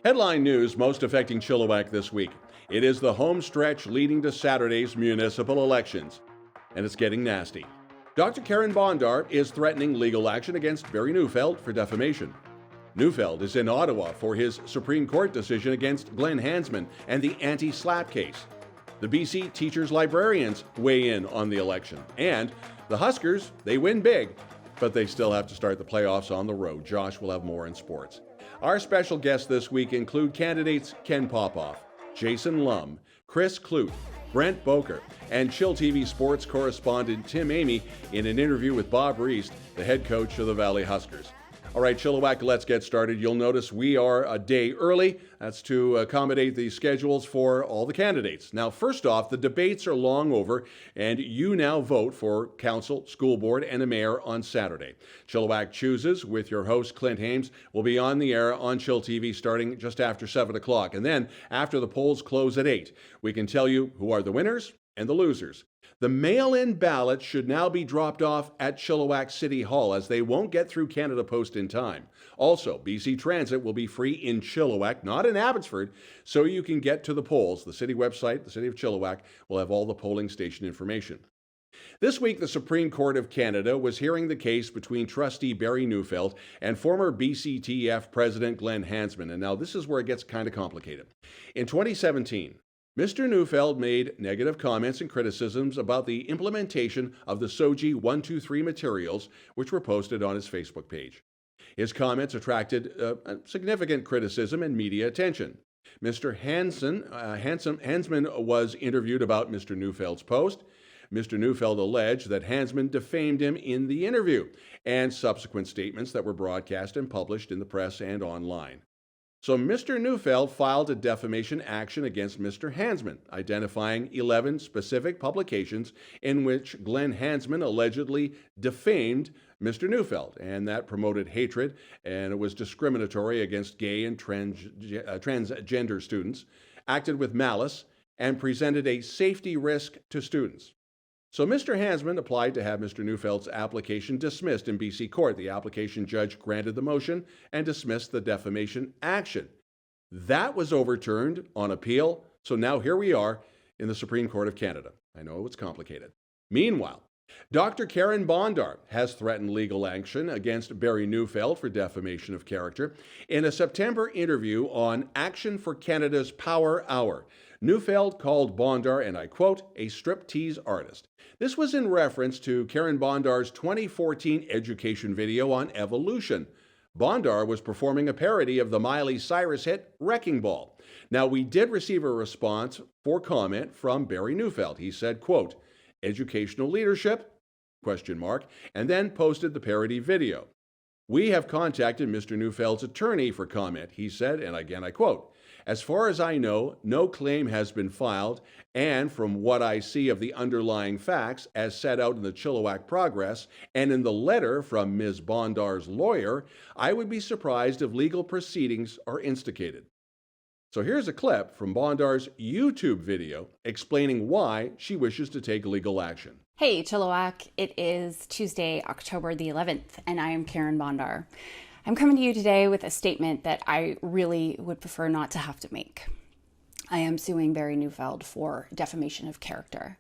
Headline news most affecting Chilliwack this week. It is the home stretch leading to Saturday's municipal elections, and it's getting nasty. Dr. Carin Bondar is threatening legal action against Barry Neufeld for defamation. Neufeld is in Ottawa for his Supreme Court decision against Glen Hansman and the anti-slap case. The BC Teachers Librarians weigh in on the election. And the Huskers, they win big, but they still have to start the playoffs on the road. Josh will have more in sports. Our special guests this week include candidates Ken Popov, Jason Lum, Chris Klute, Brent Bowker, and chillTV sports correspondent Tim Amy in an interview with Bob Reist, the head coach of the Valley Huskers. All right, Chilliwack, let's get started. You'll notice we are a day early. That's to accommodate the schedules for all the candidates. Now, first off, the debates are long over, and you now vote for council, school board, and a mayor on Saturday. Chilliwack Chooses with your host, Clint Hames, will be on the air on chillTV starting just after 7 o'clock. And then, after the polls close at 8, we can tell you who are the winners and the losers. The mail-in ballots should now be dropped off at Chilliwack City Hall as they won't get through Canada Post in time. Also, BC Transit will be free in Chilliwack, not in Abbotsford, so you can get to the polls. The city website, the City of Chilliwack, will have all the polling station information. This week, the Supreme Court of Canada was hearing the case between trustee Barry Neufeld and former BCTF President Glen Hansman. And now this is where it gets kind of complicated. In 2017, Mr. Neufeld made negative comments and criticisms about the implementation of the SOGI 123 materials, which were posted on his Facebook page. His comments attracted significant criticism and media attention. Mr. Hansman was interviewed about Mr. Neufeld's post. Mr. Neufeld alleged that Hansman defamed him in the interview and subsequent statements that were broadcast and published in the press and online. So Mr. Neufeld filed a defamation action against Mr. Hansman, identifying 11 specific publications in which Glen Hansman allegedly defamed Mr. Neufeld, and that promoted hatred, and it was discriminatory against gay and transgender students, acted with malice, and presented a safety risk to students. So Mr. Hansman applied to have Mr. Neufeld's application dismissed in BC court. The application judge granted the motion and dismissed the defamation action. That was overturned on appeal, so now here we are in the Supreme Court of Canada. I know it's complicated. Meanwhile, Dr. Carin Bondar has threatened legal action against Barry Neufeld for defamation of character. In a September interview on Action for Canada's Power Hour, Neufeld called Bondar, and I quote, a striptease artist. This was in reference to Carin Bondar's 2014 education video on evolution. Bondar was performing a parody of the Miley Cyrus hit Wrecking Ball. Now, we did receive a response for comment from Barry Neufeld. He said, quote, educational leadership, question mark, and then posted the parody video. We have contacted Mr. Neufeld's attorney for comment, he said, and again I quote, as far as I know, no claim has been filed, and from what I see of the underlying facts as set out in the Chilliwack Progress and in the letter from Ms. Bondar's lawyer, I would be surprised if legal proceedings are instigated. So here's a clip from Bondar's YouTube video explaining why she wishes to take legal action. Hey Chilliwack, it is Tuesday, October the 11th, and I am Carin Bondar. I'm coming to you today with a statement that I really would prefer not to have to make. I am suing Barry Neufeld for defamation of character.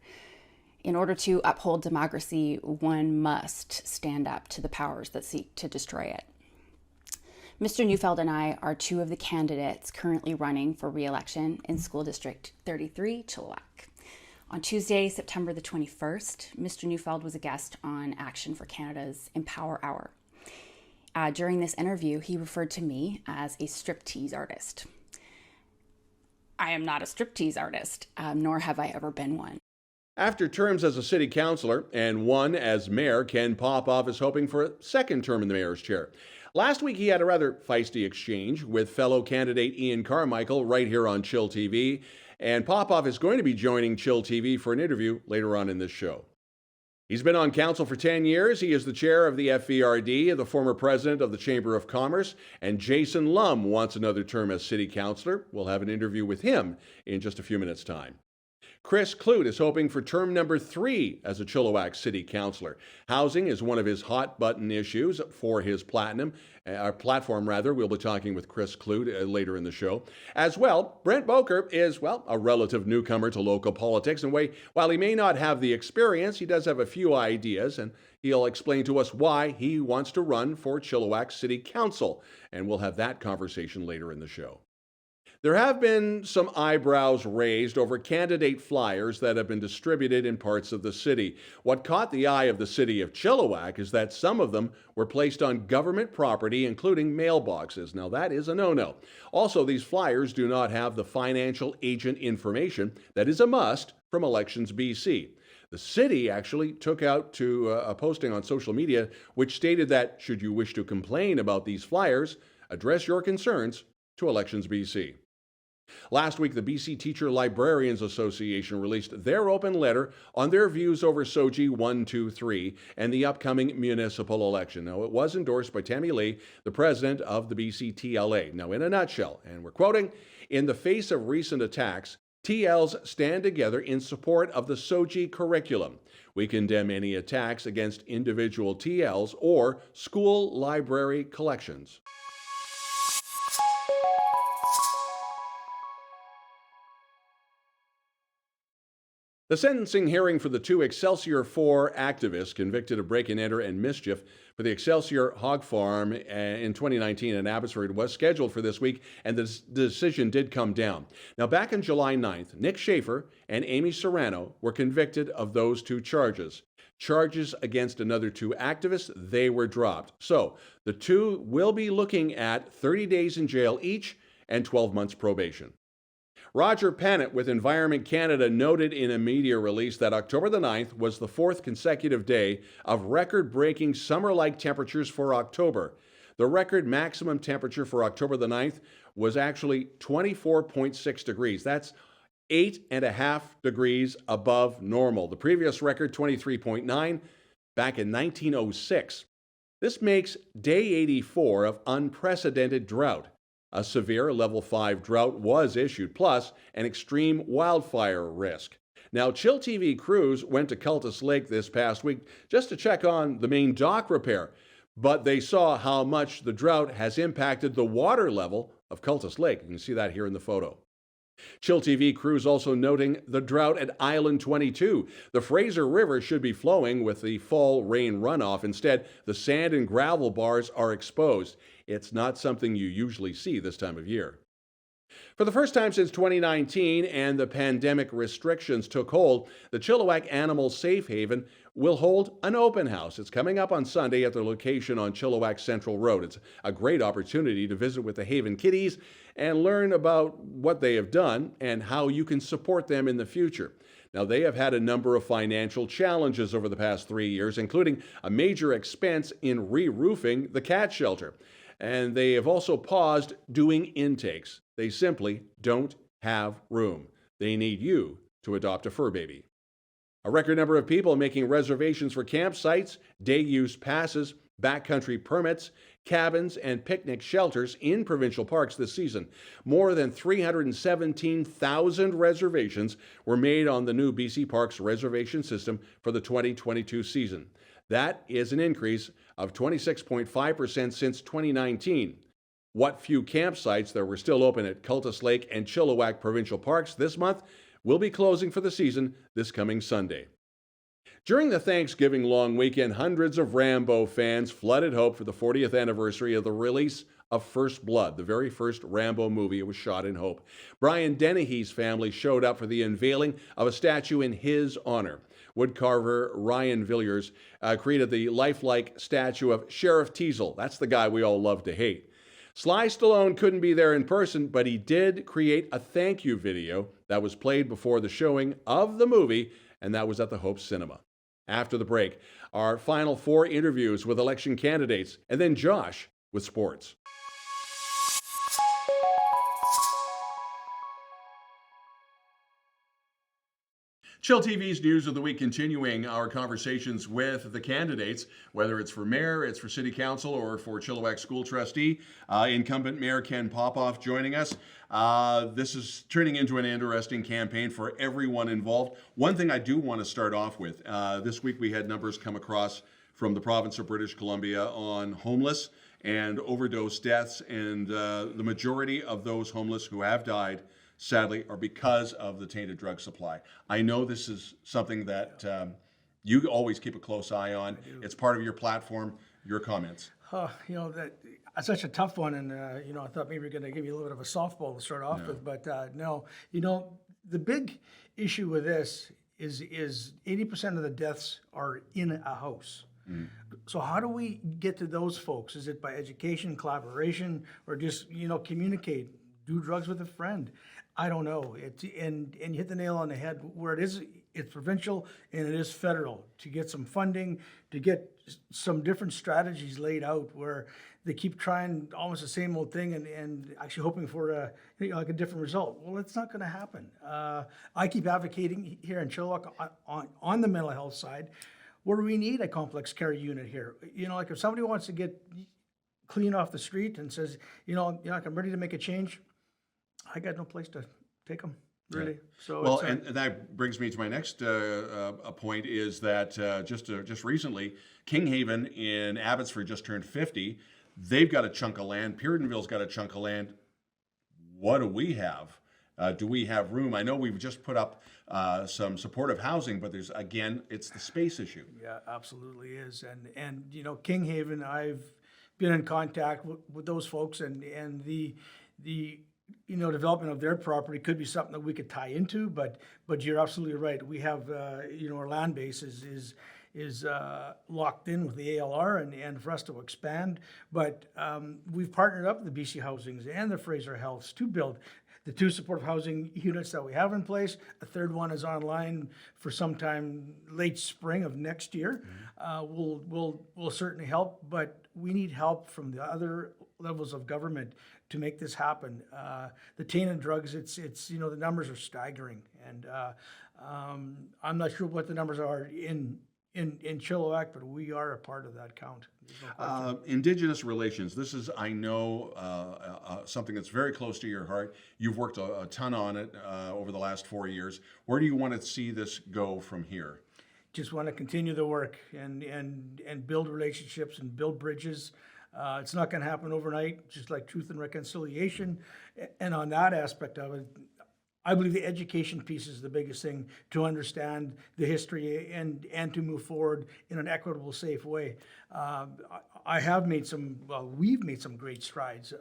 In order to uphold democracy, one must stand up to the powers that seek to destroy it. Mr. Neufeld and I are two of the candidates currently running for re-election in School District 33, Chilliwack. On Tuesday, September the 21st, Mr. Neufeld was a guest on Action for Canada's Empower Hour. During this interview, he referred to me as a striptease artist. I am not a striptease artist, nor have I ever been one. After terms as a city councillor and one as mayor, Ken Popov is hoping for a second term in the mayor's chair. Last week, he had a rather feisty exchange with fellow candidate Ian Carmichael right here on chillTV, and Popov is going to be joining chillTV for an interview later on in this show. He's been on council for 10 years. He is the chair of the FVRD, the former president of the Chamber of Commerce, and Jason Lum wants another term as city councillor. We'll have an interview with him in just a few minutes' time. Chris Klute is hoping for term number 3 as a Chilliwack City Councillor. Housing is one of his hot-button issues for his platform. We'll be talking with Chris Klute later in the show. As well, Brent Bowker is, a relative newcomer to local politics. And while he may not have the experience, he does have a few ideas, and he'll explain to us why he wants to run for Chilliwack City Council. And we'll have that conversation later in the show. There have been some eyebrows raised over candidate flyers that have been distributed in parts of the city. What caught the eye of the city of Chilliwack is that some of them were placed on government property, including mailboxes. Now, that is a no-no. Also, these flyers do not have the financial agent information that is a must from Elections BC. The city actually took out to a posting on social media which stated that, should you wish to complain about these flyers, address your concerns to Elections BC. Last week, the BC Teacher Librarians Association released their open letter on their views over SOGI 123 and the upcoming municipal election. Now, it was endorsed by Tammy Lee, the president of the BC TLA. Now, in a nutshell, and we're quoting, "In the face of recent attacks, TLs stand together in support of the SOGI curriculum. We condemn any attacks against individual TLs or school library collections." The sentencing hearing for the 2 Excelsior IV activists convicted of break-and-enter and mischief for the Excelsior hog farm in 2019 in Abbotsford was scheduled for this week, and the decision did come down. Now, back on July 9th, Nick Schaefer and Amy Serrano were convicted of those 2 charges. Charges against another 2 activists, they were dropped. So, the 2 will be looking at 30 days in jail each and 12 months probation. Roger Pennant with Environment Canada noted in a media release that October the 9th was the 4th consecutive day of record-breaking summer-like temperatures for October. The record maximum temperature for October the 9th was actually 24.6 degrees. That's 8.5 degrees above normal. The previous record, 23.9, back in 1906. This makes day 84 of unprecedented drought. A severe level 5 drought was issued, plus an extreme wildfire risk. Now, chillTV crews went to Cultus Lake this past week just to check on the main dock repair, but they saw how much the drought has impacted the water level of Cultus Lake. You can see that here in the photo. chillTV crews also noting the drought at Island 22. The Fraser River should be flowing with the fall rain runoff. Instead, the sand and gravel bars are exposed. It's not something you usually see this time of year. For the first time since 2019 and the pandemic restrictions took hold, the Chilliwack Animal Safe Haven will hold an open house. It's coming up on Sunday at their location on Chilliwack Central Road. It's a great opportunity to visit with the Haven kitties and learn about what they have done and how you can support them in the future. Now, they have had a number of financial challenges over the past 3 years, including a major expense in re-roofing the cat shelter. And they have also paused doing intakes. They simply don't have room. They need you to adopt a fur baby. A record number of people making reservations for campsites, day-use passes, backcountry permits, cabins, and picnic shelters in provincial parks this season. More than 317,000 reservations were made on the new BC Parks reservation system for the 2022 season. That is an increase of 26.5% since 2019. What few campsites that were still open at Cultus Lake and Chilliwack provincial parks this month will be closing for the season this coming Sunday. During the Thanksgiving long weekend, hundreds of Rambo fans flooded Hope for the 40th anniversary of the release of First Blood, the very first Rambo movie. It was shot in Hope. Brian Dennehy's family showed up for the unveiling of a statue in his honor. Woodcarver Ryan Villiers created the lifelike statue of Sheriff Teasel. That's the guy we all love to hate. Sly Stallone couldn't be there in person, but he did create a thank you video that was played before the showing of the movie, and that was at the Hope Cinema. After the break, our final 4 interviews with election candidates, and then Josh with sports. chillTV's News of the Week, continuing our conversations with the candidates, whether it's for mayor, it's for city council, or for Chilliwack school trustee. Incumbent Mayor Ken Popoff joining us. This is turning into an interesting campaign for everyone involved. One thing I do want to start off with, this week we had numbers come across from the province of British Columbia on homeless and overdose deaths, and the majority of those homeless who have died, sadly, are because of the tainted drug supply. I know this is something that you always keep a close eye on. It's part of your platform. Your comments. That's such a tough one, and I thought maybe we were going to give you a little bit of a softball to start off with, but no. The big issue with this is 80% of the deaths are in a house. So how do we get to those folks? Is it by education, collaboration, or just communicate? Do drugs with a friend? I don't know. And you hit the nail on the head where it is. It's provincial and it is federal to get some funding, to get some different strategies laid out where they keep trying almost the same old thing and actually hoping for a different result. Well, it's not going to happen. I keep advocating here in Chilliwack on the mental health side, where we need a complex care unit here. Like if somebody wants to get clean off the street and says, I'm ready to make a change, I got no place to take them, really. Yeah. So well, and that brings me to my next point is that just recently, Kinghaven in Abbotsford just turned 50. They've got a chunk of land. Puritanville's got a chunk of land. What do we have? Do we have room? I know we've just put up some supportive housing, but it's the space issue. Yeah, absolutely is. And Kinghaven, I've been in contact with those folks, and the development of their property could be something that we could tie into, but you're absolutely right. We have, our land base is locked in with the ALR and for us to expand. But we've partnered up with the BC Housings and the Fraser Healths to build the 2 supportive housing units that we have in place. A third one is online for sometime late spring of next year. Will certainly help, but we need help from the other levels of government to make this happen. The tainted drugs, it's the numbers are staggering, and I'm not sure what the numbers are in Chilliwack, but we are a part of that count. Indigenous relations. This is, I know, something that's very close to your heart. You've worked a ton on it over the last 4 years. Where do you want to see this go from here? Just want to continue the work and build relationships and build bridges. It's not going to happen overnight, just like truth and reconciliation. And on that aspect of it, I believe the education piece is the biggest thing to understand the history and to move forward in an equitable, safe way. We've made some great strides.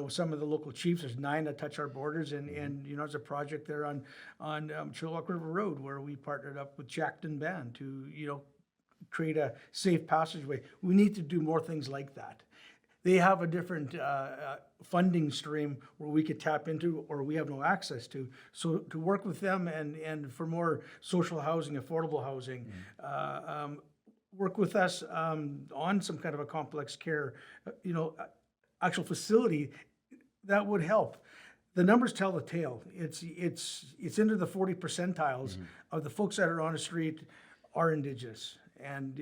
Some of the local chiefs, there's 9 that touch our borders, and there's a project there on Chilliwack River Road where we partnered up with Jackton Band to, create a safe passageway. We need to do more things like that. They have a different funding stream where we could tap into or we have no access to. So to work with them and for more social housing, affordable housing, work with us on some kind of a complex care, actual facility, that would help. The numbers tell the tale. It's into the 40 percentiles of the folks that are on the street are Indigenous. And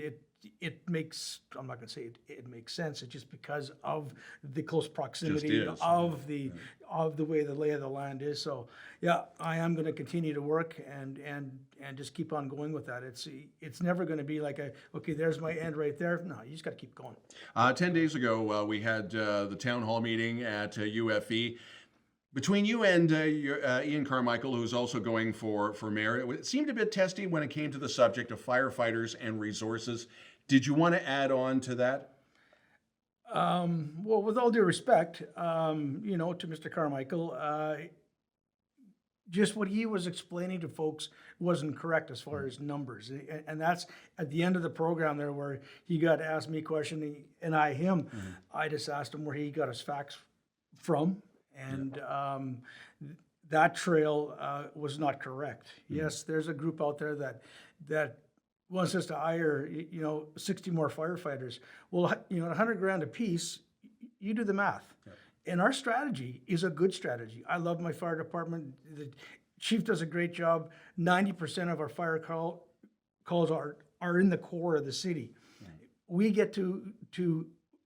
it makes, I'm not going to say it makes sense. It's just because of the close proximity of the way the lay of the land is. So yeah, I am going to continue to work and just keep on going with that. It's never going to be like okay, there's my end right there. No, you just got to keep going. 10 days ago, we had the town hall meeting at UFE. Between you and Ian Carmichael, who's also going for mayor, it seemed a bit testy when it came to the subject of firefighters and resources. Did you want to add on to that? Well, with all due respect, to Mr. Carmichael, just what he was explaining to folks wasn't correct as far as numbers. And that's at the end of the program there where he got to ask me a question and I him. I just asked him where he got his facts from. And that trail was not correct. Yes, there's a group out there that wants us to hire, 60 more firefighters. Well, $100,000 a piece, you do the math. And our strategy is a good strategy. I love my fire department. Chief does a great job. 90% of our fire calls are in the core of the city. We get to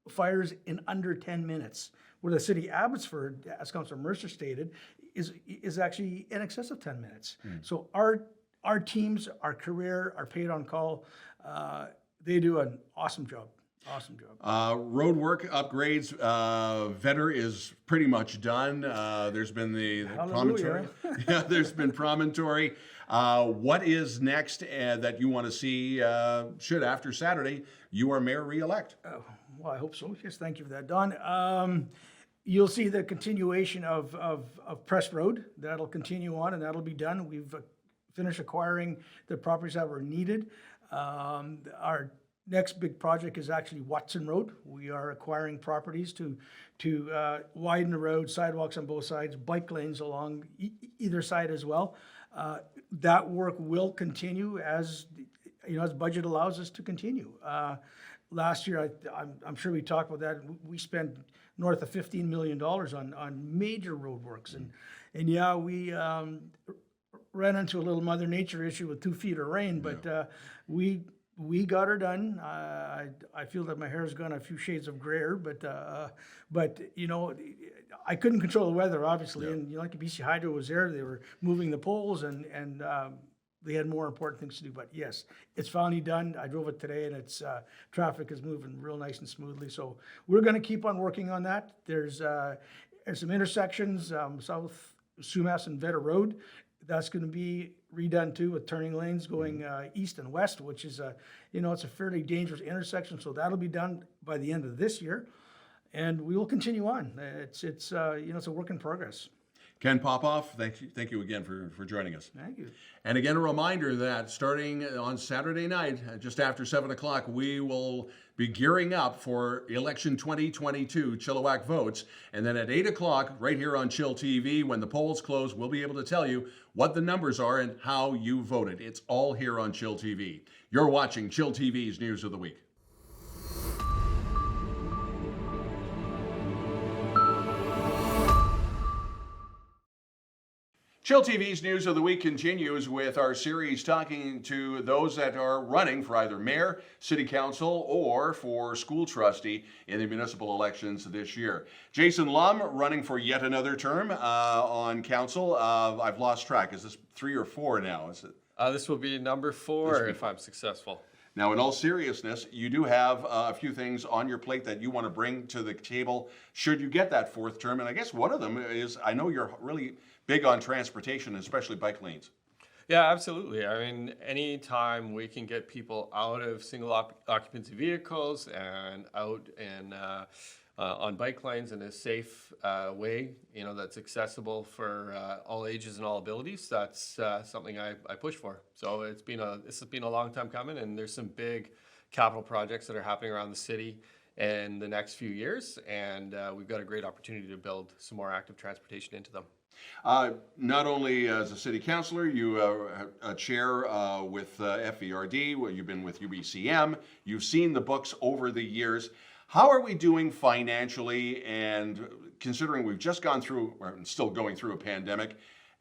fires in under 10 minutes, where the city Abbotsford, as Councillor Mercer stated, is actually in excess of 10 minutes. So our teams, our career, our paid on call, they do an awesome job. Awesome job. Road work upgrades. Vetter is pretty much done. There's been the promontory. Yeah, there's been promontory. What is next that you want to see? Should after Saturday you are mayor re-elect? Well, I hope so. Yes, thank you for that, Don. You'll see the continuation of Press Road. That'll continue on, and that'll be done. We've finished acquiring the properties that were needed. Our next big project is actually Watson Road. We are acquiring properties to widen the road, sidewalks on both sides, bike lanes along either side as well. That work will continue as budget allows us to continue. Last year, I'm sure we talked about that. We spent north of $15 million on major roadworks, and yeah, we ran into a little Mother Nature issue with 2 feet of rain, but we got her done. I feel that my hair's gone a few shades of grayer, but I couldn't control the weather, obviously, and like BC Hydro was there. They were moving the poles, and they had more important things to do. But yes, it's finally done. I drove it today, and it's traffic is moving real nice and smoothly. So we're going to keep on working on that. There's some intersections, South Sumas and Vetter Road. That's going to be redone too, with turning lanes going east and west, which is it's a fairly dangerous intersection. So that'll be done by the end of this year, and we will continue on. It's a work in progress. Ken Popoff, thank you again for joining us. Thank you. And again, a reminder that starting on Saturday night, just after 7 o'clock, we will be gearing up for election 2022 Chilliwack votes. And then at 8 o'clock, right here on chillTV, when the polls close, we'll be able to tell you what the numbers are and how you voted. It's all here on chillTV. You're watching chillTV's News of the Week. chillTV's News of the Week continues with our series talking to those that are running for either mayor, city council, or for school trustee in the municipal elections this year. Jason Lum running for yet another term on council. I've lost track. Is this 3 or 4 now? Is it? This will be number 4 if I'm successful. Now, in all seriousness, you do have a few things on your plate that you want to bring to the table should you get that 4th term. And I guess one of them is, I know you're really big on transportation, especially bike lanes. Yeah, absolutely. I mean, anytime we can get people out of single occupancy vehicles and out and on bike lanes in a safe way, that's accessible for all ages and all abilities, that's something I push for. So this has been a long time coming, and there's some big capital projects that are happening around the city in the next few years, and we've got a great opportunity to build some more active transportation into them. Not only as a city councilor, you are a chair with FVRD, where you've been with UBCM. You've seen the books over the years. How are we doing financially, and considering we've just gone through, or still going through a pandemic,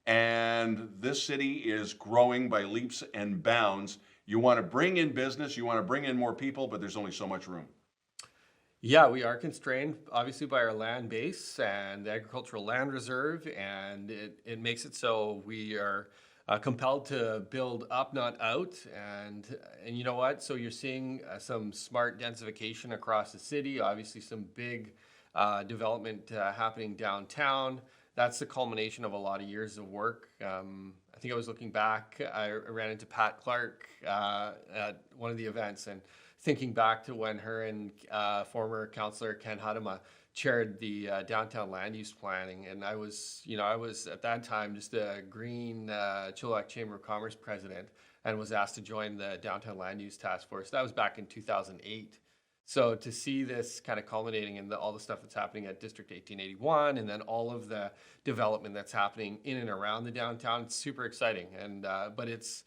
and this city is growing by leaps and bounds? You want to bring in business, you want to bring in more people, but there's only so much room. Yeah, we are constrained obviously by our land base and the agricultural land reserve, and it makes it so we are compelled to build up, not out. And you know what? So you're seeing some smart densification across the city, obviously some big development happening downtown. That's the culmination of a lot of years of work. I think I was looking back, I ran into Pat Clark at one of the events, and thinking back to when her and former councillor Ken Huddema chaired the downtown land use planning, and I was at that time just a green Chilliwack Chamber of Commerce president, and was asked to join the downtown land use task force. That was back in 2008. So to see this kind of culminating in all the stuff that's happening at District 1881, and then all of the development that's happening in and around the downtown, it's super exciting. And but it's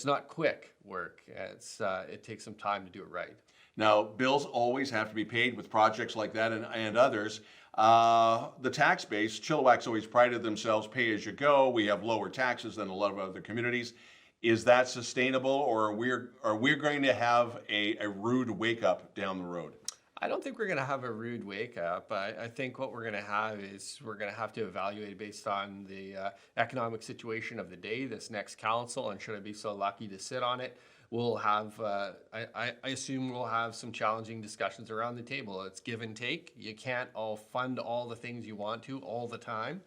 not quick work. It takes some time to do it right. Now, bills always have to be paid with projects like that and others. The tax base, Chilliwack's always prided themselves pay as you go. We have lower taxes than a lot of other communities. Is that sustainable, or are we going to have a rude wake up down the road? I don't think we're going to have a rude wake up. I think what we're going to have is we're going to have to evaluate based on the economic situation of the day, this next council, and should I be so lucky to sit on it, we'll have, I assume we'll have some challenging discussions around the table. It's give and take. You can't all fund all the things you want to all the time.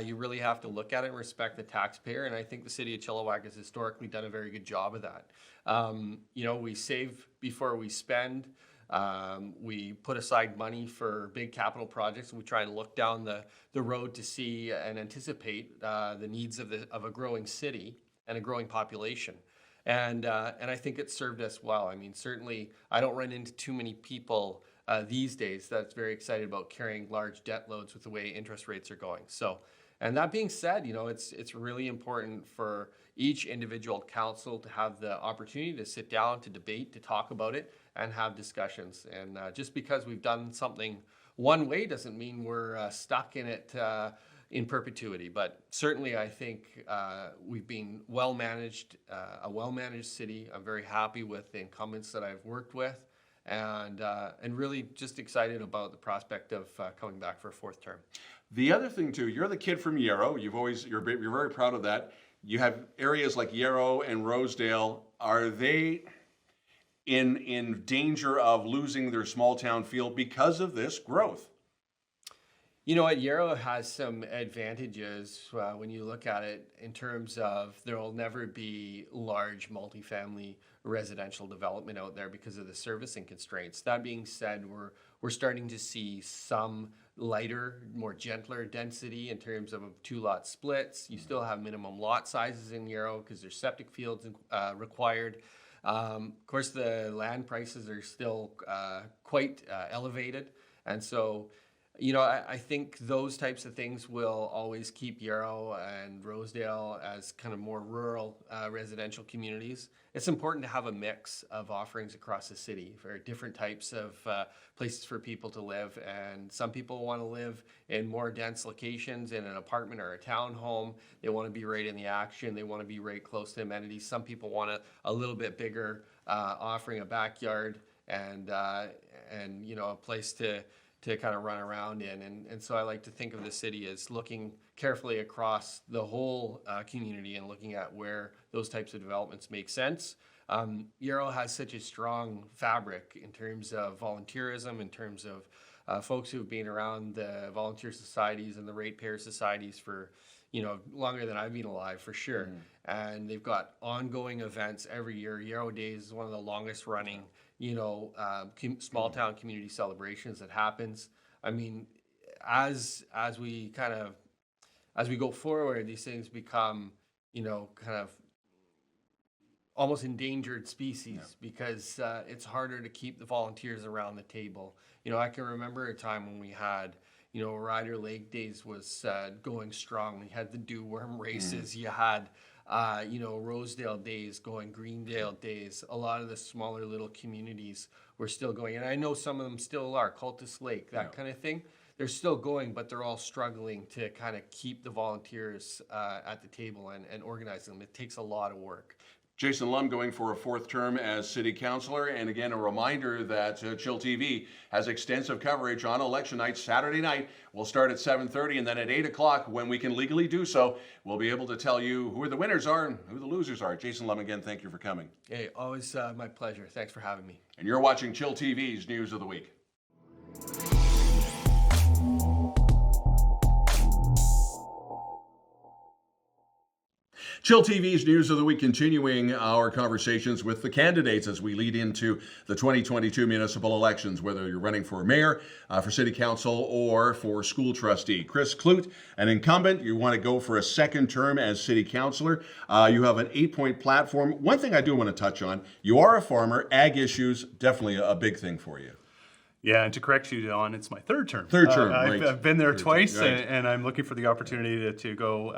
You really have to look at it and respect the taxpayer, and I think the city of Chilliwack has historically done a very good job of that. We save before we spend. We put aside money for big capital projects, and we try and look down the road to see and anticipate the needs of a growing city and a growing population. And I think it's served us well. I mean, certainly I don't run into too many people these days that's very excited about carrying large debt loads with the way interest rates are going. So, and that being said, it's really important for each individual council to have the opportunity to sit down, to debate, to talk about it, and have discussions. And just because we've done something one way doesn't mean we're stuck in it in perpetuity. But certainly I think we've been well managed, a well-managed city. I'm very happy with the incumbents that I've worked with, and really just excited about the prospect of coming back for a fourth term. The other thing too, you're the kid from Yarrow. You're very proud of that. You have areas like Yarrow and Rosedale. Are they in danger of losing their small town feel because of this growth? You know what, Yarrow has some advantages when you look at it in terms of there will never be large multifamily residential development out there because of the servicing constraints. That being said, we're starting to see some lighter, more gentler density in terms of 2-lot splits. You still have minimum lot sizes in Yarrow because there's septic fields required. Of course, the land prices are still quite elevated, and so I think those types of things will always keep Yarrow and Rosedale as kind of more rural residential communities. It's important to have a mix of offerings across the city for different types of places for people to live. And some people want to live in more dense locations in an apartment or a townhome. They want to be right in the action. They want to be right close to amenities. Some people want a little bit bigger offering, a backyard and a place to kind of run around in. And so I like to think of the city as looking carefully across the whole community and looking at where those types of developments make sense. Yarrow has such a strong fabric in terms of volunteerism, in terms of folks who have been around the volunteer societies and the ratepayer societies for longer than I've been alive, for sure. And they've got ongoing events every year. Yarrow Days is one of the longest running small town community celebrations that happens. I mean, as we go forward, these things become, kind of almost endangered species because it's harder to keep the volunteers around the table. I can remember a time when we had, Ryder Lake Days was going strong. We had the dew worm races. You had Rosedale Days going, Greendale Days. A lot of the smaller little communities were still going. And I know some of them still are, Cultus Lake, that kind of thing. They're still going, but they're all struggling to kind of keep the volunteers at the table and organize them. It takes a lot of work. Jason Lum going for a fourth term as city councilor. And again, a reminder that chillTV has extensive coverage on election night, Saturday night. We'll start at 7:30, and then at 8 o'clock, when we can legally do so, we'll be able to tell you who the winners are and who the losers are. Jason Lum, again, thank you for coming. Hey, always my pleasure. Thanks for having me. And you're watching chillTV's News of the Week. chillTV's News of the Week, continuing our conversations with the candidates as we lead into the 2022 municipal elections, whether you're running for mayor, for city council, or for school trustee. Chris Klute, an incumbent, you want to go for a second term as city councilor. You have an 8-point platform. One thing I do want to touch on, you are a farmer. Ag issues, definitely a big thing for you. Yeah, and to correct you, Don, it's my third term. Third term, I've, right. I've been there Third twice, term, right. and I'm looking for the opportunity to go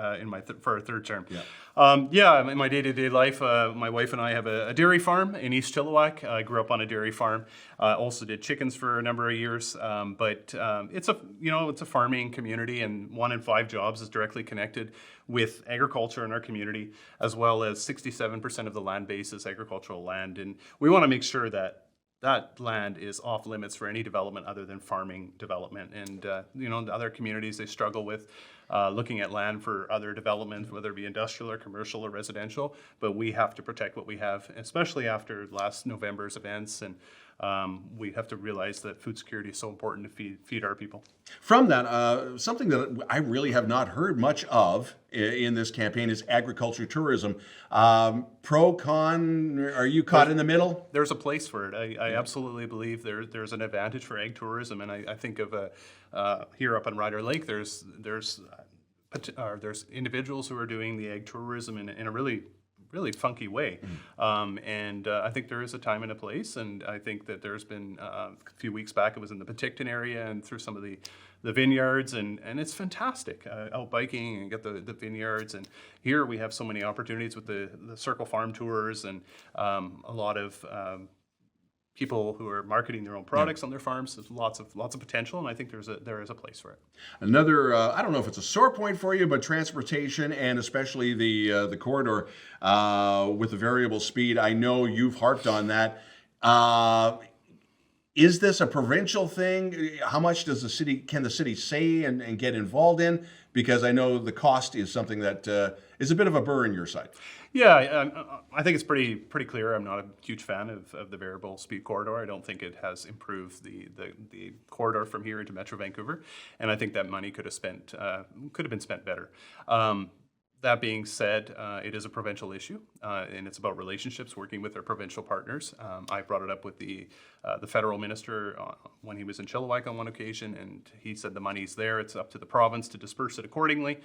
for a third term. Yeah. In my day-to-day life, my wife and I have a dairy farm in East Chilliwack. I grew up on a dairy farm. Also did chickens for a number of years, but it's a farming community, and 1 in 5 jobs is directly connected with agriculture in our community, as well as 67% of the land base is agricultural land, and we want to make sure that land is off limits for any development other than farming development. And, the other communities, they struggle with looking at land for other development, whether it be industrial or commercial or residential, but we have to protect what we have, especially after last November's events. And we have to realize that food security is so important to feed our people. From that, something that I really have not heard much of in this campaign is agriculture tourism. Pro, con, are you caught in the middle? There's a place for it. I absolutely believe there's an advantage for ag tourism, and I think of here up on Ryder Lake, there's individuals who are doing the ag tourism in a really funky way. And I think there is a time and a place, and I think that there's been a few weeks back, it was in the Penticton area and through some of the vineyards, and it's fantastic, out biking and get the vineyards. And here we have so many opportunities with the Circle Farm tours, and a lot of people who are marketing their own products on their farms. There's lots of potential, and I think there is a place for it. Another, I don't know if it's a sore point for you, but transportation, and especially the corridor with the variable speed. I know you've harped on that. Is this a provincial thing? How much can the city say and get involved in? Because I know the cost is something that is a bit of a burr in your side. Yeah, I think it's pretty clear. I'm not a huge fan of the variable speed corridor. I don't think it has improved the corridor from here into Metro Vancouver, and I think that money could have been spent better. That being said, it is a provincial issue, and it's about relationships, working with our provincial partners. I brought it up with the federal minister when he was in Chilliwack on one occasion, and he said the money's there. It's up to the province to disperse it accordingly.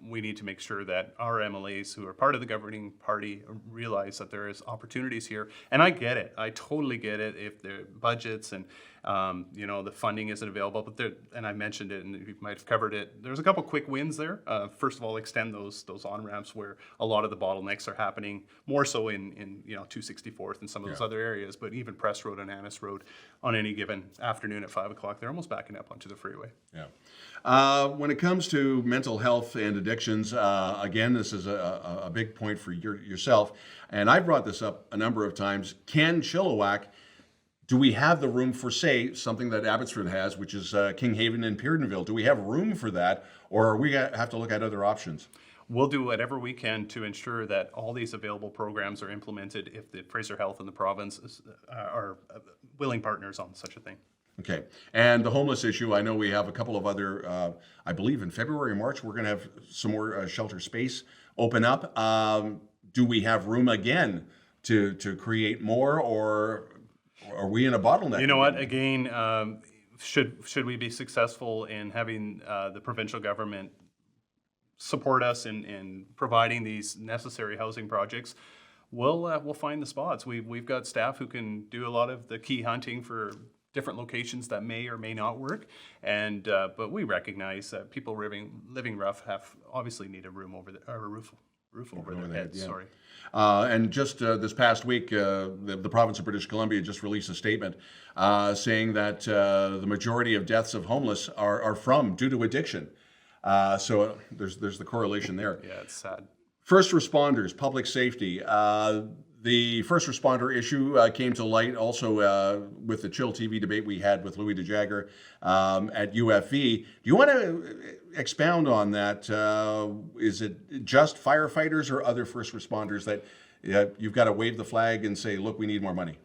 We need to make sure that our MLAs who are part of the governing party realize that there is opportunities here. And I get it. I totally get it if the budgets and the funding isn't available. But and I mentioned it, and you might have covered it. There's a couple quick wins there. First of all, extend those on-ramps where a lot of the bottlenecks are happening, more so in 264th and some of those other areas, but even Press Road and Annis Road on any given afternoon at 5 o'clock, they're almost backing up onto the freeway. Yeah. When it comes to mental health and addictions, again, this is a big point for yourself, and I brought this up a number of times. Can Chilliwack, do we have the room for, say, something that Abbotsford has, which is Kinghaven and Peardenville? Do we have room for that, or are we have to look at other options? We'll do whatever we can to ensure that all these available programs are implemented if the Fraser Health and the province are willing partners on such a thing. Okay. And the homeless issue, I know we have a couple of other, I believe in February or March, we're going to have some more shelter space open up. Do we have room again to create more, or are we in a bottleneck? You know what? Again, should we be successful in having the provincial government support us in providing these necessary housing projects, we'll find the spots. We've got staff who can do a lot of the key hunting for different locations that may or may not work, and but we recognize that people living rough obviously need a room over or a roof over their heads. Yeah. Sorry. And just this past week, the province of British Columbia just released a statement saying that the majority of deaths of homeless are due to addiction. So there's the correlation there. Yeah, it's sad. First responders, public safety. The first responder issue came to light also with the chillTV debate we had with Louis DeJagger at UFE. Do you want to expound on that? Is it just firefighters or other first responders that you've got to wave the flag and say, look, we need more money?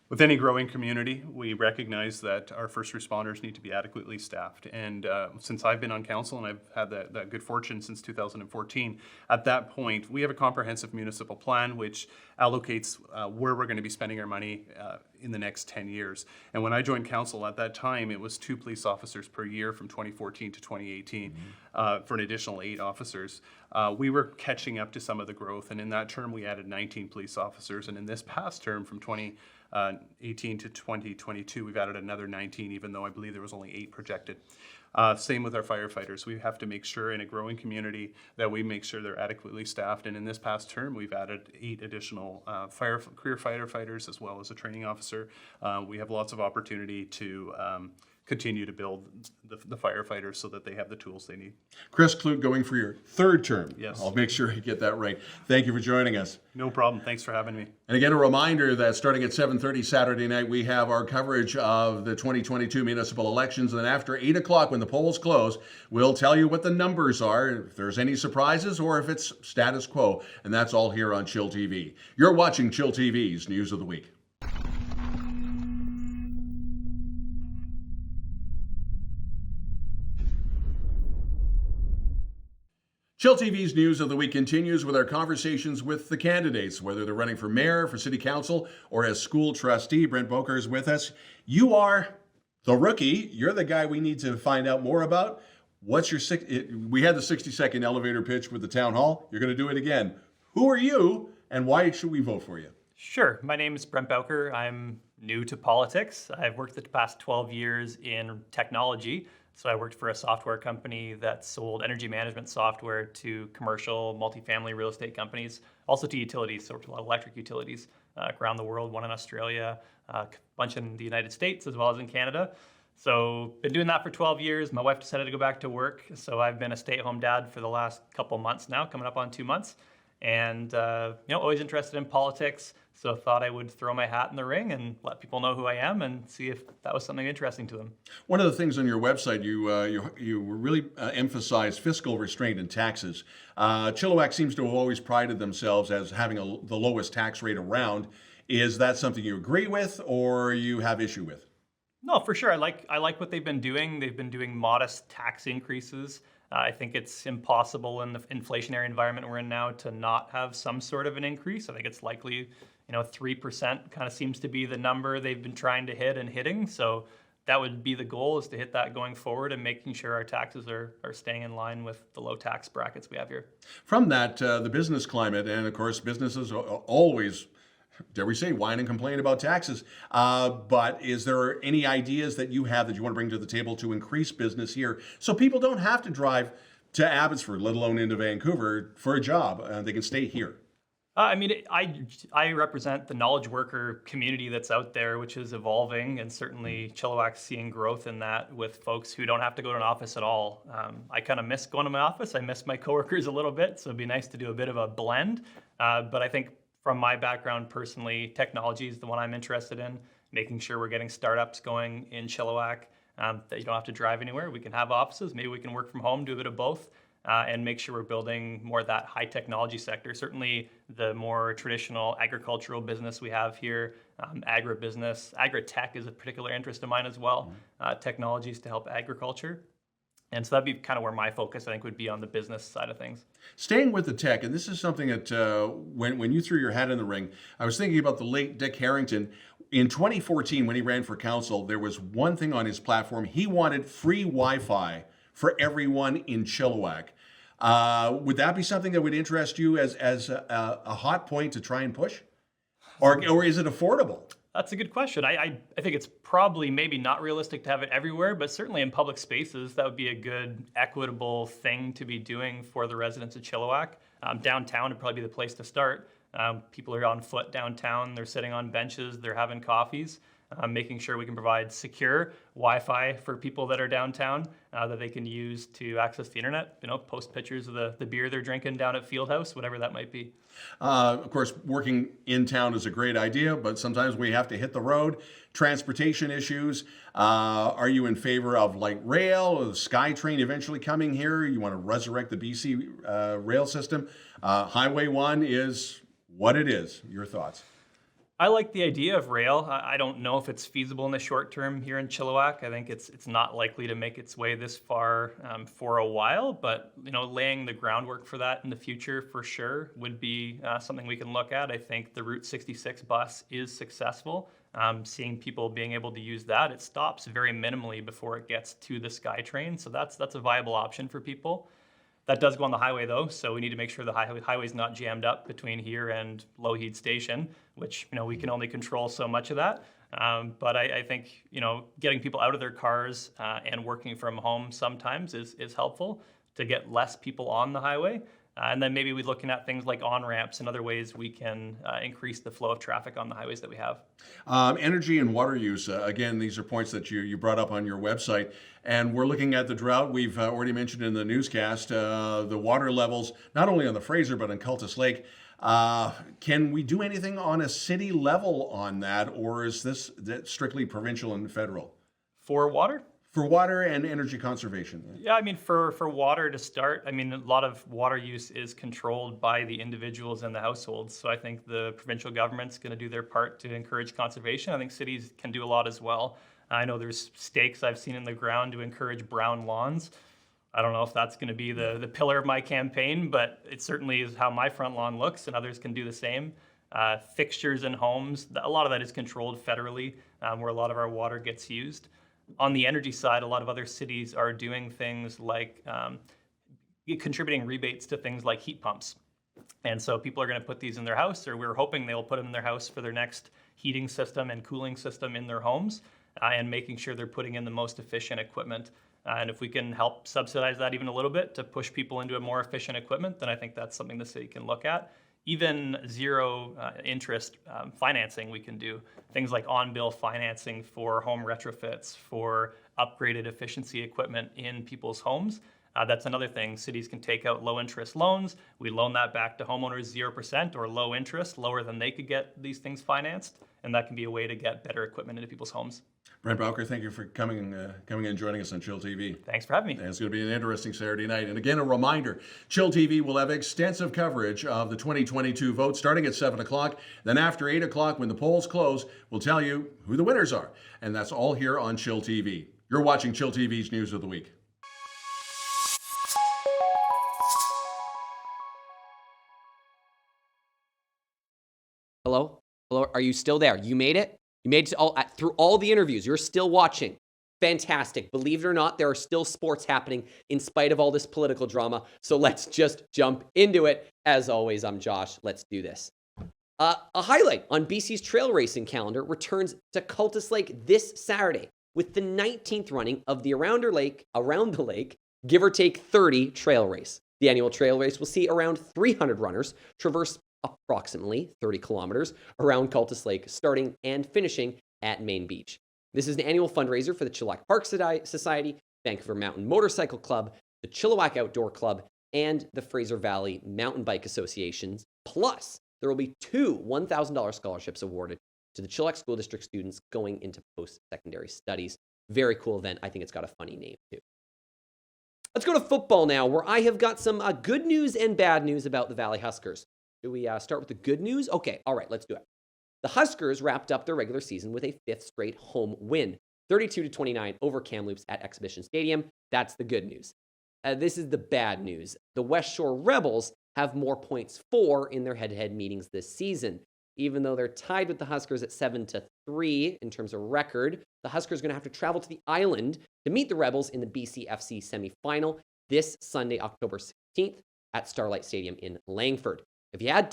With any growing community, we recognize that our first responders need to be adequately staffed. And since I've been on council, and I've had that good fortune since 2014, at that point, we have a comprehensive municipal plan which allocates where we're going to be spending our money in the next 10 years. And when I joined council at that time, it was 2 police officers per year from 2014 to 2018 for an additional 8 officers. We were catching up to some of the growth, and in that term, we added 19 police officers. And in this past term from 2018 18 to 2022, we've added another 19, even though I believe there was only 8 projected. Same with our firefighters. We have to make sure in a growing community that we make sure they're adequately staffed. And in this past term, we've added 8 additional career firefighters as well as a training officer. We have lots of opportunity to continue to build the firefighters so that they have the tools they need. Chris Klute going for your 3rd term. Yes. I'll make sure you get that right. Thank you for joining us. No problem. Thanks for having me. And again, a reminder that starting at 7:30 Saturday night, we have our coverage of the 2022 municipal elections. And then after 8 o'clock, when the polls close, we'll tell you what the numbers are, if there's any surprises, or if it's status quo. And that's all here on chillTV. You're watching chillTV's News of the Week. chillTV's News of the Week continues with our conversations with the candidates, whether they're running for mayor, for city council, or as school trustee. Brent Bowker is with us. You are the rookie. You're the guy we need to find out more about. What's your we had the 60-second elevator pitch with the town hall. You're going to do it again. Who are you, and why should we vote for you? Sure. My name is Brent Bowker. I'm new to politics. I've worked the past 12 years in technology. So I worked for a software company that sold energy management software to commercial multifamily real estate companies, also to utilities, so to a lot of electric utilities around the world, one in Australia, a bunch in the United States, as well as in Canada. So been doing that for 12 years. My wife decided to go back to work, so I've been a stay-at-home dad for the last couple months now, coming up on 2 months. And always interested in politics, so thought I would throw my hat in the ring and let people know who I am and see if that was something interesting to them. One of the things on your website, you really emphasize fiscal restraint in taxes. Chilliwack seems to have always prided themselves as having the lowest tax rate around. Is that something you agree with or you have issue with? No, for sure. I like what they've been doing. They've been doing modest tax increases. I think it's impossible in the inflationary environment we're in now to not have some sort of an increase. I think it's likely, 3% kind of seems to be the number they've been trying to hit and hitting. So that would be the goal, is to hit that going forward and making sure our taxes are staying in line with the low tax brackets we have here. From that, the business climate, and of course, businesses always, dare we say, whine and complain about taxes. But is there any ideas that you have that you want to bring to the table to increase business here so people don't have to drive to Abbotsford, let alone into Vancouver, for a job? They can stay here. I represent the knowledge worker community that's out there, which is evolving, and certainly Chilliwack's seeing growth in that with folks who don't have to go to an office at all. I kind of miss going to my office. I miss my coworkers a little bit, so it'd be nice to do a bit of a blend. But I think from my background personally, technology is the one I'm interested in, making sure we're getting startups going in Chilliwack, that you don't have to drive anywhere. We can have offices. Maybe we can work from home, do a bit of both. And make sure we're building more of that high technology sector. Certainly the more traditional agricultural business we have here, agribusiness, agri-tech is a particular interest of mine as well, technologies to help agriculture. And so that'd be kind of where my focus, I think, would be on the business side of things. Staying with the tech, and this is something that when you threw your hat in the ring, I was thinking about the late Dick Harrington. In 2014, when he ran for council, there was one thing on his platform. He wanted free Wi-Fi for everyone in Chilliwack. Would that be something that would interest you as a hot point to try and push? Or is it affordable? That's a good question. I think it's probably maybe not realistic to have it everywhere, but certainly in public spaces, that would be a good, equitable thing to be doing for the residents of Chilliwack. Downtown would probably be the place to start. People are on foot downtown. They're sitting on benches. They're having coffees. Making sure we can provide secure Wi-Fi for people that are downtown that they can use to access the internet, post pictures of the beer they're drinking down at Fieldhouse, whatever that might be. Of course, working in town is a great idea, but sometimes we have to hit the road. Transportation issues. Are you in favor of light rail or the SkyTrain eventually coming here? You want to resurrect the BC rail system? Highway 1 is what it is. Your thoughts? I like the idea of rail. I don't know if it's feasible in the short term here in Chilliwack. I think it's not likely to make its way this far for a while, but laying the groundwork for that in the future for sure would be something we can look at. I think the Route 66 bus is successful. Seeing people being able to use that, it stops very minimally before it gets to the SkyTrain, so that's a viable option for people. That does go on the highway though, so we need to make sure the highway's not jammed up between here and Lougheed Station, which we can only control so much of that. But I think getting people out of their cars and working from home sometimes is helpful to get less people on the highway. And then maybe we're looking at things like on-ramps and other ways we can increase the flow of traffic on the highways that we have. Energy and water use, again, these are points that you brought up on your website. And we're looking at the drought. We've already mentioned in the newscast the water levels, not only on the Fraser, but on Cultus Lake. Can we do anything on a city level on that, or is this strictly provincial and federal? For water? For water and energy conservation. Yeah, I mean, for water to start, I mean, a lot of water use is controlled by the individuals and the households. So I think the provincial government's going to do their part to encourage conservation. I think cities can do a lot as well. I know there's stakes I've seen in the ground to encourage brown lawns. I don't know if that's going to be the pillar of my campaign, but it certainly is how my front lawn looks, and others can do the same. Fixtures in homes, a lot of that is controlled federally, where a lot of our water gets used. On the energy side, a lot of other cities are doing things like contributing rebates to things like heat pumps. And so people are going to put these in their house, or we're hoping they'll put them in their house for their next heating system and cooling system in their homes, and making sure they're putting in the most efficient equipment. And if we can help subsidize that even a little bit to push people into a more efficient equipment, then I think that's something the city can look at. Even zero interest financing we can do. Things like on-bill financing for home retrofits, for upgraded efficiency equipment in people's homes. That's another thing. Cities can take out low-interest loans. We loan that back to homeowners 0% or low interest, lower than they could get these things financed. And that can be a way to get better equipment into people's homes. Brent Bowker, thank you for coming and joining us on ChillTV. Thanks for having me. And it's going to be an interesting Saturday night. And again, a reminder, ChillTV will have extensive coverage of the 2022 vote starting at 7 o'clock. Then after 8 o'clock, when the polls close, we'll tell you who the winners are. And that's all here on ChillTV. You're watching ChillTV's News of the Week. Hello? Hello? Are you still there? You made it? You made it through all the interviews. You're still watching. Fantastic. Believe it or not, there are still sports happening in spite of all this political drama. So let's just jump into it. As always, I'm Josh. Let's do this. A highlight on BC's trail racing calendar returns to Cultus Lake this Saturday with the 19th running of the Around the Lake, give or take 30 trail race. The annual trail race will see around 300 runners traverse approximately 30 kilometers around Cultus Lake, starting and finishing at Main Beach. This is an annual fundraiser for the Chilliwack Park Society, Vancouver Mountain Motorcycle Club, the Chilliwack Outdoor Club, and the Fraser Valley Mountain Bike Associations. Plus, there will be 2 $1,000 scholarships awarded to the Chilliwack School District students going into post-secondary studies. Very cool event. I think it's got a funny name, too. Let's go to football now, where I have got some good news and bad news about the Valley Huskers. Do we start with the good news? Okay, all right, let's do it. The Huskers wrapped up their regular season with a 5th straight home win, 32-29 over Kamloops at Exhibition Stadium. That's the good news. This is the bad news. The West Shore Rebels have more points for in their head-to-head meetings this season. Even though they're tied with the Huskers at 7-3 in terms of record, the Huskers are going to have to travel to the island to meet the Rebels in the BCFC semifinal this Sunday, October 16th at Starlight Stadium in Langford. If you have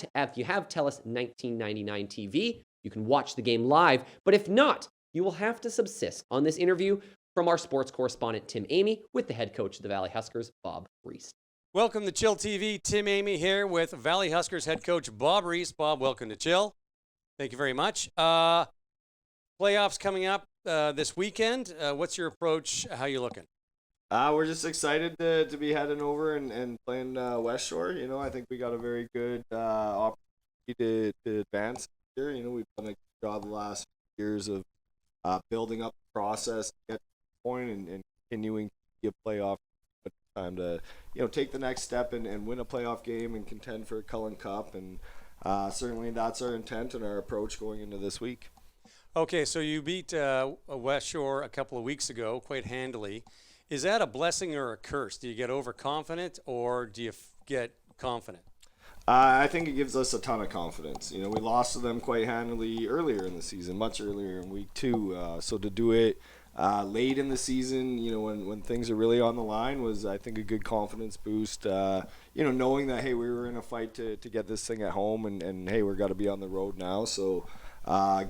TELUS 1999 TV, you can watch the game live. But if not, you will have to subsist on this interview from our sports correspondent, Tim Amy, with the head coach of the Valley Huskers, Bob Reist. Welcome to Chill TV. Tim Amy here with Valley Huskers head coach Bob Reist. Bob, welcome to Chill. Thank you very much. Playoffs coming up this weekend. What's your approach? How you looking? We're just excited to be heading over and playing West Shore. You know, I think we got a very good opportunity to advance here. You know, we've done a good job the last years of building up the process to get to the point and continuing to be a playoff. But time to, you know, take the next step and win a playoff game and contend for a Cullen Cup. And certainly that's our intent and our approach going into this week. Okay, so you beat West Shore a couple of weeks ago quite handily. Is that a blessing or a curse? Do you get overconfident or do you get confident? I think it gives us a ton of confidence. You know, we lost to them quite handily earlier in the season, much earlier in week 2. So to do it late in the season, you know, when things are really on the line, was, I think, a good confidence boost. You know, knowing that, hey, we were in a fight to get this thing at home, and hey, we're got to be on the road now. So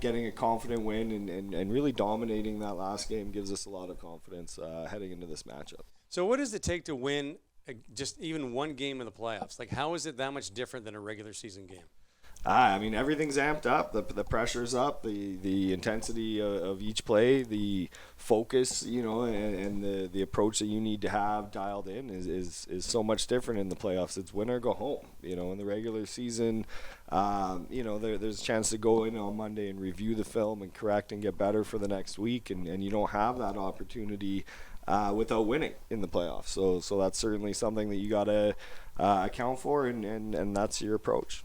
getting a confident win and really dominating that last game gives us a lot of confidence heading into this matchup. So what does it take to win just even one game in the playoffs? Like, how is it that much different than a regular season game? I mean, everything's amped up. The pressure's up. The intensity of each play, the focus, you know, and the approach that you need to have dialed in is so much different in the playoffs. It's win or go home. You know, in the regular season, you know, there's a chance to go in on Monday and review the film and correct and get better for the next week, and you don't have that opportunity without winning in the playoffs. So that's certainly something that you got to account for, and that's your approach.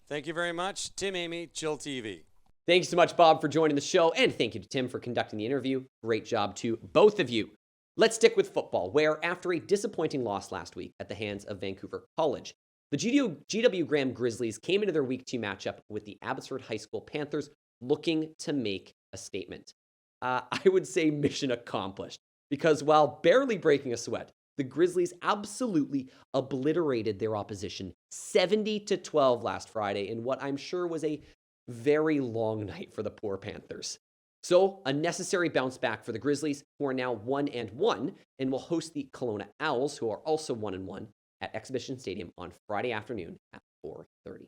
Thank you very much. Tim Amy, chillTV. Thank you so much, Bob, for joining the show, and thank you to Tim for conducting the interview. Great job to both of you. Let's stick with football, where after a disappointing loss last week at the hands of Vancouver College, the GW Graham Grizzlies came into their Week 2 matchup with the Abbotsford High School Panthers looking to make a statement. I would say mission accomplished, because while barely breaking a sweat, the Grizzlies absolutely obliterated their opposition 70-12 last Friday in what I'm sure was a very long night for the poor Panthers. So, a necessary bounce back for the Grizzlies, who are now 1-1 and will host the Kelowna Owls, who are also 1-1 at Exhibition Stadium on Friday afternoon at 4:30.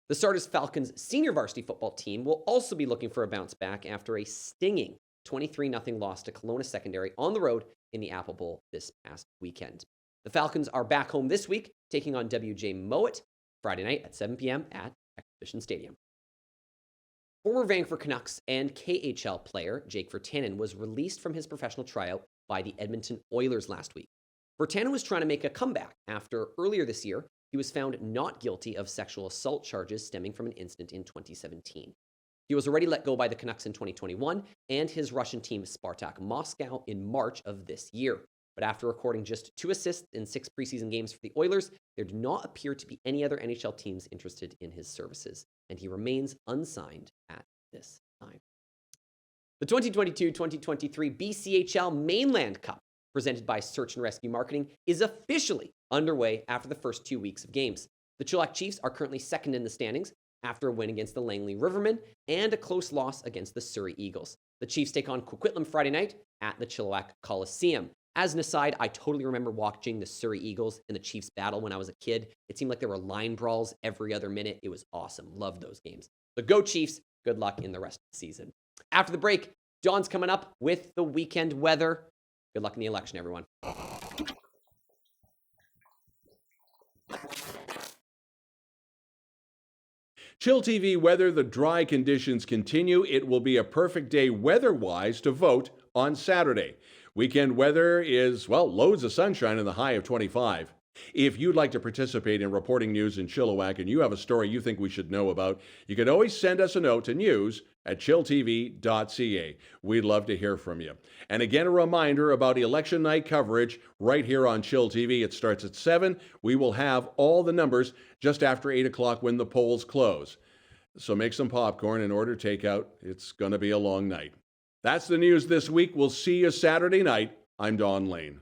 The Sardis Falcons senior varsity football team will also be looking for a bounce back after a stinging 23-0 loss to Kelowna Secondary on the road in the Apple Bowl this past weekend. The Falcons are back home this week, taking on WJ Mowat Friday night at 7 p.m. at Exhibition Stadium. Former Vancouver Canucks and KHL player Jake Virtanen was released from his professional tryout by the Edmonton Oilers last week. Virtanen was trying to make a comeback after earlier this year he was found not guilty of sexual assault charges stemming from an incident in 2017. He was already let go by the Canucks in 2021 and his Russian team Spartak Moscow in March of this year. But after recording just 2 assists in 6 preseason games for the Oilers, there do not appear to be any other NHL teams interested in his services, and he remains unsigned at this time. The 2022-2023 BCHL Mainland Cup, presented by Search and Rescue Marketing, is officially underway after the first 2 weeks of games. The Chilliwack Chiefs are currently second in the standings, after a win against the Langley Rivermen and a close loss against the Surrey Eagles. The Chiefs take on Coquitlam Friday night at the Chilliwack Coliseum. As an aside, I totally remember watching the Surrey Eagles and the Chiefs battle when I was a kid. It seemed like there were line brawls every other minute. It was awesome. Loved those games. So go Chiefs. Good luck in the rest of the season. After the break, Don's coming up with the weekend weather. Good luck in the election, everyone. chillTV weather, the dry conditions continue. It will be a perfect day weather-wise to vote on Saturday. Weekend weather is, well, loads of sunshine and the high of 25. If you'd like to participate in reporting news in Chilliwack and you have a story you think we should know about, you can always send us a note to news@chilltv.ca. We'd love to hear from you. And again, a reminder about election night coverage right here on chillTV. It starts at 7. We will have all the numbers just after 8 o'clock when the polls close. So make some popcorn and order takeout. It's going to be a long night. That's the news this week. We'll see you Saturday night. I'm Don Lehn.